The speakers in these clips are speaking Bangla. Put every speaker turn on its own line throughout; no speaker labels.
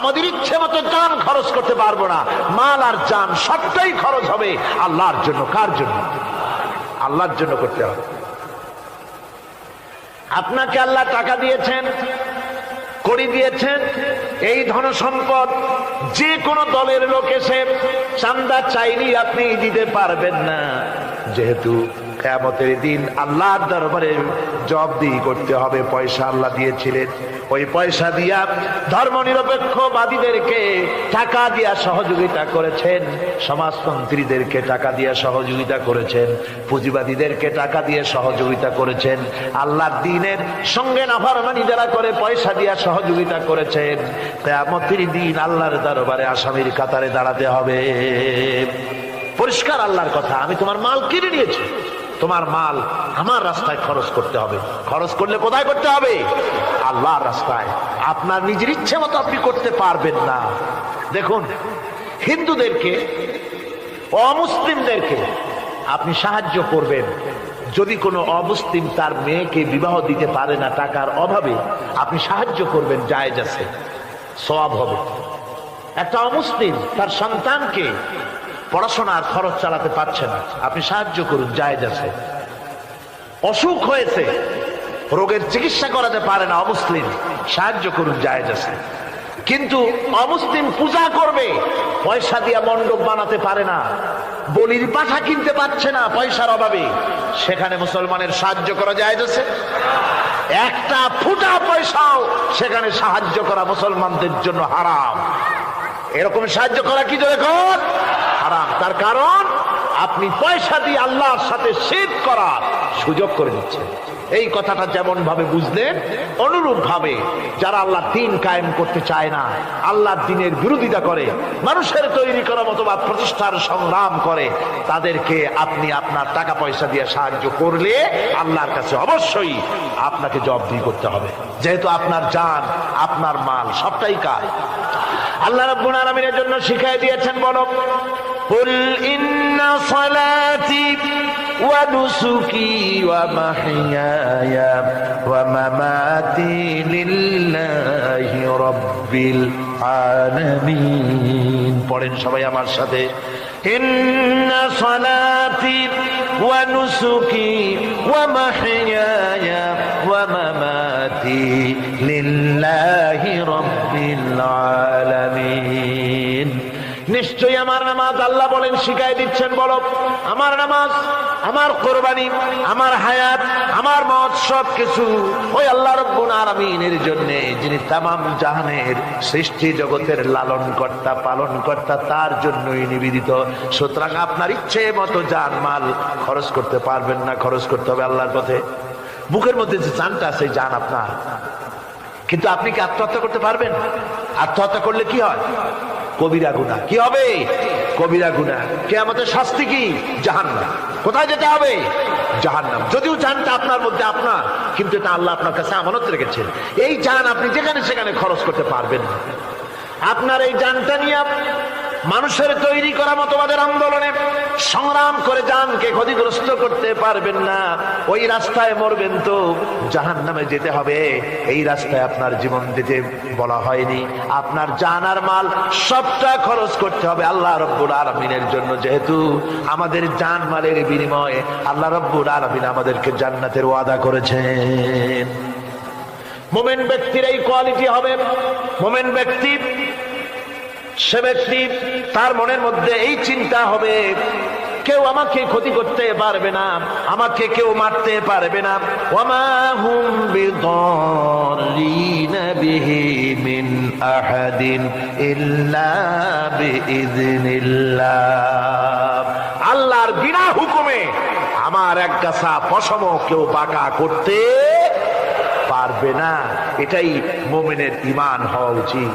আমাদের ইচ্ছে মতো জান খরচ করতে পারবো না। মাল আর জান সবটাই খরচ হবে আল্লাহর জন্য। কার জন্য? আল্লাহর জন্য করতে হবে। আপনাকে আল্লাহ টাকা দিয়েছেন, কড়ি দিয়েছেন, এই ধন সম্পদ যে কোনো দলের লোক এসে চাঁদা চাইলেই আপনি দিতে পারবেন না, যেহেতু কিয়ামতের দিন আল্লাহর দরবারে জবাবদিহি করতে হবে। পয়সা আল্লাহ দিয়েছিলেন, ওই পয়সা দিয়া ধর্মনিরপেক্ষবাদীদেরকে টাকা দিয়া সহযোগিতা করেছেন, সমাজতন্ত্রীদেরকে টাকা দিয়া সহযোগিতা করেছেন, পুঁজিবাদীদেরকে টাকা দিয়ে সহযোগিতা করেছেন, আল্লাহর দ্বীনের সঙ্গে নাফরমানি যারা করে পয়সা দিয়া সহযোগিতা করেছেন। কিয়ামতের দিন আল্লাহর দরবারে আসামির কাতারে দাঁড়াতে হবে। পরিষ্কার আল্লাহর কথা, আমি তোমার মাল কিনে নিয়েছি, তোমার মাল আমার রাস্তায় খরচ করতে হবে। খরচ করলে কোথায় করতে হবে? আল্লাহর রাস্তায়। আপনার নিজের ইচ্ছে মতো আপনি করতে পারবেন না। দেখুন, হিন্দুদেরকে, অমুসলিমদেরকে আপনি সাহায্য করবেন। যদি কোনো অমুসলিম তার মেয়েকে বিবাহ দিতে পারে না টাকার অভাবে, আপনি সাহায্য করবেন, জায়েজ আছে, সওয়াব হবে। একটা অমুসলিম তার সন্তানকে পড়াশোনার খরচ চালাতে পারছে না, আপনি সাহায্য করুন, জায়েজ আছে। অসুখ হয়েছে, রোগের চিকিৎসা করাতে পারে না অমুসলিম, সাহায্য করুন, জায়েজ আছে। কিন্তু অমুসলিম পূজা করবে, পয়সা দিয়ে মণ্ডপ বানাতে পারে না, বলির পাঠা কিনতে পারছে না পয়সার অভাবে, সেখানে মুসলমানের সাহায্য করা জায়েজ আছে? একটা ফুটা পয়সাও সেখানে সাহায্য করা মুসলমানদের জন্য হারাম। এরকম সাহায্য করা কি জোরে কর? হারাম। তার কারণ আপনি পয়সা দিয়ে আল্লাহর সাথে শিরক করার সুযোগ করে দিচ্ছেন। এই কথাটা যেমন ভাবে বুঝলেন, অনুরূপ ভাবে যারা আল্লাহর দ্বীন কায়েম করতে চায় না, আল্লাহর দ্বীনের বিরোধিতা করে, মানুষের তৈরি করা মতবাদ প্রতিষ্ঠার সংগ্রাম করে, তাদেরকে আপনি আপনার টাকা পয়সা দিয়ে সাহায্য করলে আল্লাহর কাছে অবশ্যই আপনাকে জবাবদিহি করতে হবে, যেহেতু আপনার জান, আপনার মাল সবটাই কার। আল্লাহ রাব্বুল আলামিনের জন্য শিখাই দিয়েছেন, বলো কুল ইন্না সালাতি ওয়া নুসুকি ওয়া মাহইয়ায়া ওয়া মামাতি লিল্লাহি রাব্বিল আলামিন। পড়েন সবাই আমার সাথে, ইন্না সালাতি ওয়া নুসুকি ওয়া মাহইয়ায়া ওয়া মামাতি লিল্লাহি রাব্বিল আলামিন। নিশ্চয়ই আমার নামাজ, আল্লাহ বলেন, শিখাই দিচ্ছেন, বলো আমার নামাজ, আমার কোরবানি, আমার হায়াত, আমার মত সবকিছু ওই আল্লাহ রাব্বুল আলামিনের জন্য, যিনি তামাম জাহানের সৃষ্টি জগতের লালন কর্তা, পালন কর্তা, তার জন্যই নিবেদিত। সুতরাং আপনার ইচ্ছে মতো জান মাল খরচ করতে পারবেন না, খরচ করতে হবে আল্লাহর পথে। বুকের মধ্যে যে জানটা আছে জান আপনার, কিন্তু আপনি কি আত্মহত্যা করতে পারবেন? আত্মহত্যা করলে কি হয়? কবিরা গুনাহ। কি হবে? কবিরা গুনাহ। কিয়ামতের শাস্তি কি? জাহান্নাম। কোথায় যেতে হবে? জাহান্নাম। যদিও জানটা আপনার মধ্যে আপনার, কিন্তু এটা আল্লাহ আপনার কাছে আমানত রেখেছেন। এই জান আপনি যেখানে সেখানে খরচ করতে পারবেন না। আপনার এই জানটা নিয়ে মানুষের তৈরি করা মতবাদের আন্দোলনে সংগ্রাম করে জানকে ক্ষতিগ্রস্ত করতে পারবেন না। ওই রাস্তায় মরবেন তো জাহান্নামে যেতে হবে। এই রাস্তায় আপনার জীবন দিতে বলা হয়নি। আপনার জান আর মাল সবটা খরচ করতে হবে আল্লাহ রাব্বুল আলামিনের জন্য, যেহেতু আমাদের জান মালের বিনিময়ে আল্লাহ রাব্বুল আলামিন আমাদেরকে জান্নাতের ওয়াদা করেছেন। মুমিন ব্যক্তির এই কোয়ালিটি হবে। মুমিন ব্যক্তি, সে ব্যক্তি, তার মনের মধ্যে এই চিন্তা হবে, কেউ আমাকে ক্ষতি করতে পারবে না, আমাকে কেউ মারতে পারবে না। ওয়ামা হুম বিদাররিনা বিহি মিন আহাদিন ইল্লা বিইذনিল্লাহ। আল্লাহর বিনা হুকুমে আমার এক গাছা পশম কেউ বাঁকা করতে পারবে না। এটাই মুমিনের ঈমান হওয়া উচিত।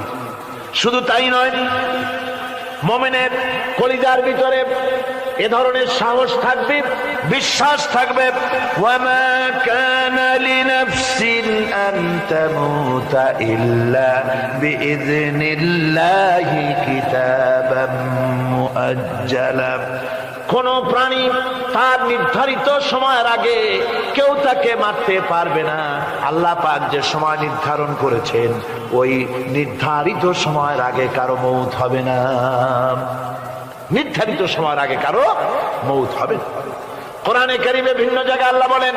শুধু তাই নয়, মুমিনের কলিজার ভিতরে এ ধরনের সাহস থাকবে, বিশ্বাস থাকবে। ওয়ামা কানা লিনাফসিন আন তামুতা ইল্লা বিইذনিল্লাহি কিতাবাম মুআজ্জালা কোন প্রাণী তার নির্ধারিত সময়ের আগে কেউ তাকে মারতে পারবে না। আল্লাহ পাক যে সময় নির্ধারণ করেছেন ওই নির্ধারিত সময়ের আগে কারো মৌত হবে না। নির্ধারিত সময়ের আগে কারো মৌত হবে না। কোরআনে কারীমে ভিন্ন জায়গায় আল্লাহ বলেন,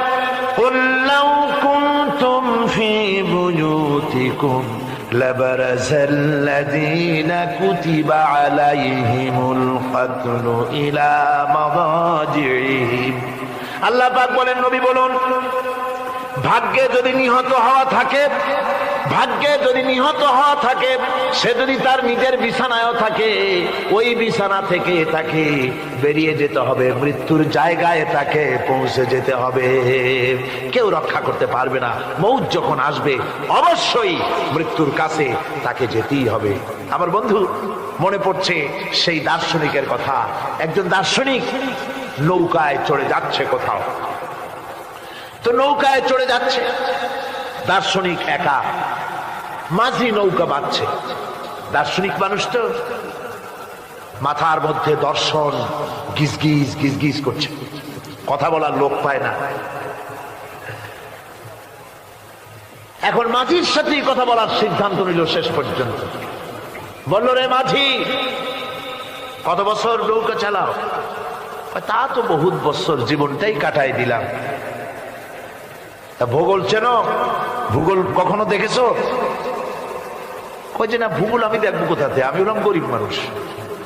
কুল লাউ কুনতুম ফি বুয়ুতিকুম লাবারাযাল্লাযীনা কুতিবা আলাইহিমুল কাতলু ইলা মাদাজিহিম। আল্লাহ পাক বলেন, নবী বলুন, ভাগ্যে যদি নিহত হওয়া থাকে, ভাগ্যে যদি নিহত হওয়া থাকে, সে যদি তার নিজের বিছানায়ও থাকে, ওই বিছানা থেকে তাকে বেরিয়ে যেতে হবে, মৃত্যুর জায়গায় তাকে পৌঁছে যেতে হবে। কেউ রক্ষা করতে পারবে না। মৌত যখন আসবে অবশ্যই মৃত্যুর কাছে তাকে যেতেই হবে। আমার বন্ধু, মনে পড়ছে সেই দার্শনিকের কথা। একজন দার্শনিক নৌকায় চড়ে যাচ্ছে কোথাও, তো নৌকায় চড়ে যাচ্ছে, দার্শনিক একা, মাঝি নৌকা বাঁধছে। দার্শনিক মানুষ তো, মাথার মধ্যে দর্শন গিজগিজ গিজগিজ করছে, কথা বলার লোক পায় না। এখন মাঝির সাথেই কথা বলার সিদ্ধান্ত নিল। শেষ পর্যন্ত বলল, রে মাঝি, কত বছর নৌকা চালাও? তা তো বহুত বছর, জীবনটাই কাটাই দিলাম। ভূগোল চেনো? ভূগোল কখনো দেখেছো? কই যে না, ভূগোল আমি দেখবো কোথাতে, আমি হলাম গরিব মানুষ,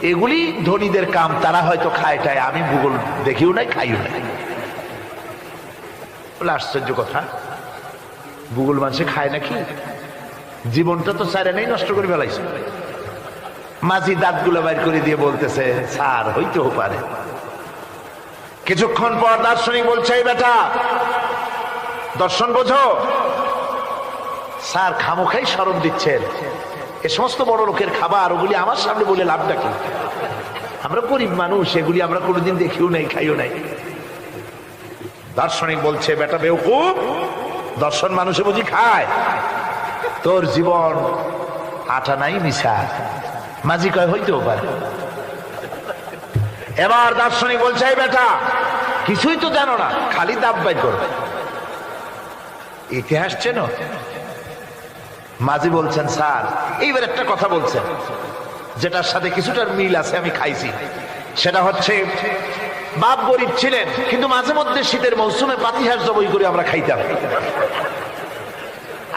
এগুলি ধনীদের কাম, তারা হয়তো খায় টায়, আমি ভূগোল দেখিও নাই খাইও নাই। বলে আশ্চর্য কথা, ভূগোল মানুষে খায় নাকি? জীবনটা তো সারে নেই, নষ্ট করে ফেলাইছে। মাঝি দাঁতগুলো বাইর করে দিয়ে বলতেছে, স্যার হইতেও পারে। কিছুক্ষণ পর দার্শনিক বলছে, এই বেটা, দর্শন বোঝো? স্যার খামোখাই শরম দিচ্ছেন, এ সমস্ত বড় লোকের খাবার, ওগুলি আমার সামনে বলে লাভটা কি? আমরা গরিব মানুষ, এগুলি আমরা কোনোদিন দেখিও নাই, খাইও নাই। দার্শনিক বলছে, বেটা বেওকুফ, দর্শন মানুষে বুঝি খায়? তোর জীবন আটা নাই মিশা। মাঝি কয়, হইতেও পারে। এবার দার্শনিক বলছে, এই বেটা, কিছুই তো জানো না, খালি দাব্বাই করো, ইতিহাস চেনো? মাঝি বলছেন, স্যার এইবার একটা কথা বলছেন যেটার সাথে কিছুটার মিল আছে, আমি খাইছি। সেটা হচ্ছে, বাপ গরিব ছিলেন, কিন্তু মাঝে মধ্যে শীতের মৌসুমে পাতিহাঁস জবাই করে আমরা খাইতাম,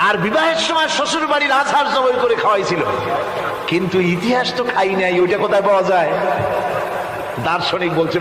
আর বিবাহের সময় শ্বশুর বাড়ির রাজহাঁস জবাই করে খাওয়াইছিল, কিন্তু ইতিহাস তো খাই নাই, ওইটা কোথায় পাওয়া যায়? দার্শনিক বলছে,